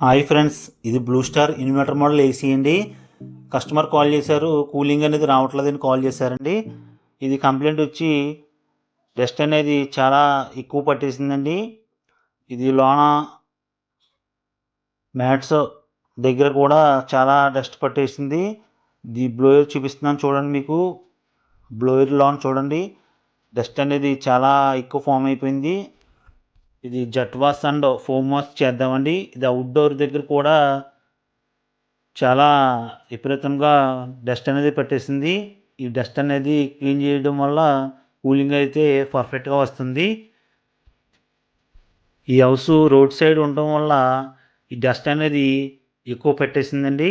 Hi friends, ఇది blue star inverter model AC అండి. Customer call చేశారు, కూలింగ్ అనేది రావట్లేదని కాల్ చేశారండి. ఇది కంప్లైంట్ వచ్చి డస్ట్ అనేది చాలా ఎక్కువ పట్టేసిందండి. ఇది లోన మ్యాట్స్ దగ్గర కూడా చాలా డస్ట్ పట్టేసింది. ఇది బ్లోయర్ చూపిస్తున్నాను చూడండి. మీకు బ్లోయర్ లోన చూడండి, డస్ట్ అనేది చాలా ఎక్కువ ఫామ్ అయిపోయింది. ఇది jet wash and foam wash చేద్దామండి. ఇది అవుట్డోర్ దగ్గర కూడా చాలా విపరీతంగా డస్ట్ అనేది పట్టేసింది. ఈ డస్ట్ అనేది క్లీన్ చేయడం వల్ల కూలింగ్ అయితే పర్ఫెక్ట్గా వస్తుంది. ఈ హౌస్ రోడ్ సైడ్ ఉండడం వల్ల ఈ డస్ట్ అనేది ఎక్కువ పెట్టేసిందండి.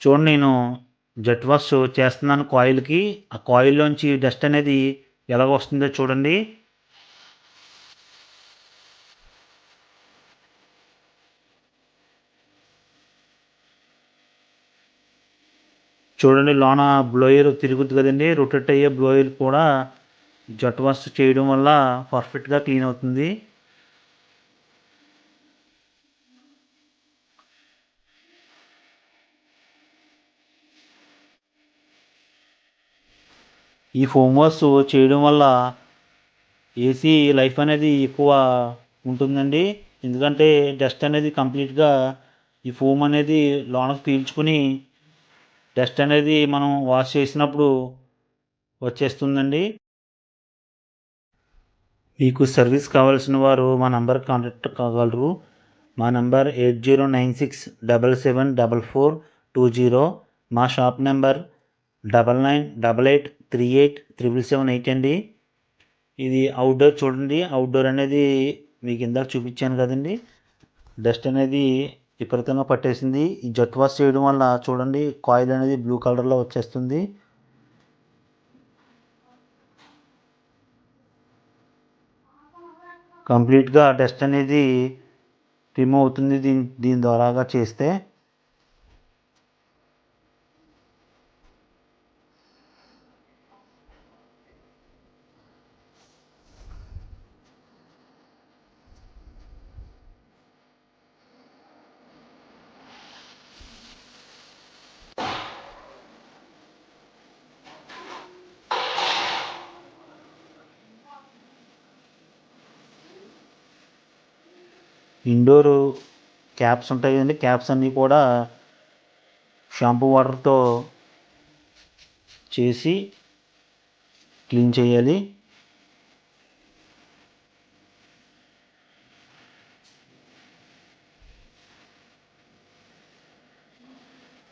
చూడండి, నేను జెట్ వాష్ చేస్తున్నాను కాయిల్కి. ఆ కాయిల్లోంచి డస్ట్ అనేది ఎలాగ వస్తుందో చూడండి. చూడండి, లోన బ్లోయర్ తిరుగుద్ది కదండి, రొటేట్ అయ్యే బ్లోయర్ కూడా జెట్ వాష్ చేయడం వల్ల పర్ఫెక్ట్గా క్లీన్ అవుతుంది. ఈ ఫోమ్ వాష్ చేయడం వల్ల ఏసీ లైఫ్ అనేది ఎక్కువ ఉంటుందండి. ఎందుకంటే డస్ట్ అనేది కంప్లీట్గా ఈ ఫోమ్ అనేది లోనకు పీల్చుకుని డస్ట్ అనేది మనం వాష్ చేసినప్పుడు వచ్చేస్తుందండి. మీకు సర్వీస్ కావాల్సిన వారు మా నంబర్కి కాంటాక్ట్ కాగలరు. మా నంబర్ 8096774420. మా షాప్ నెంబర్ 9988387778 అండి. ఇది అవుట్డోర్ చూడండి. అవుట్డోర్ అనేది మీకు ఇందాక చూపించాను కదండి, డస్ట్ అనేది విపరీతంగా పట్టేసింది. ఈ జెట్ వాష్ చేయడం వల్ల చూడండి, కాయిల్ అనేది బ్లూ కలర్లో వచ్చేస్తుంది. కంప్లీట్గా డస్ట్ అనేది రిమూవ్ అవుతుంది దీని ద్వారాగా చేస్తే. ఇండోర్ క్యాప్స్ ఉంటాయి కదండి, క్యాప్స్ అన్నీ కూడా షాంపూ వాటర్తో చేసి క్లీన్ చేయాలి.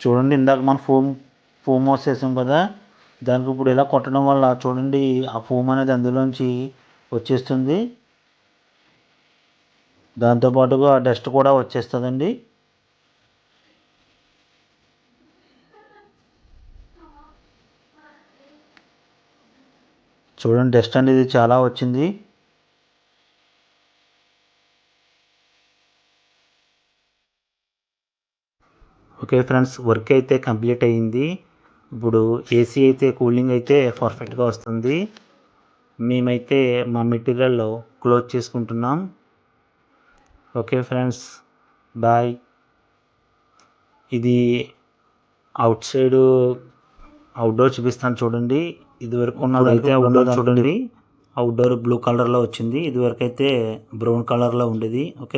చూడండి, ఇందాక మనం ఫోమ్ వాష్ చేసాం కదా, దానికి ఇప్పుడు ఇలా కొట్టడం వల్ల చూడండి, ఆ ఫోమ్ అనేది అందులోంచి వచ్చేస్తుంది. దాంతోపాటుగా డస్ట్ కూడా వచ్చేస్తుందండి. చూడండి, డస్ట్ అనేది చాలా వచ్చింది. ఓకే ఫ్రెండ్స్, వర్క్ అయితే కంప్లీట్ అయ్యింది. ఇప్పుడు ఏసీ అయితే కూలింగ్ అయితే పర్ఫెక్ట్గా వస్తుంది. మేమైతే మా మెటీరియల్ క్లోజ్ చేసుకుంటున్నాం. Okay friends, bye. ఇది అవుట్ సైడ్ అవుట్డోర్ చూపిస్తాను చూడండి. ఇదివరకు ఉన్నదైతే అవుట్డోర్ చూడండి, అవుట్డోర్ బ్లూ కలర్లో వచ్చింది. ఇదివరకు అయితే బ్రౌన్ కలర్లో ఉండేది. ఓకే.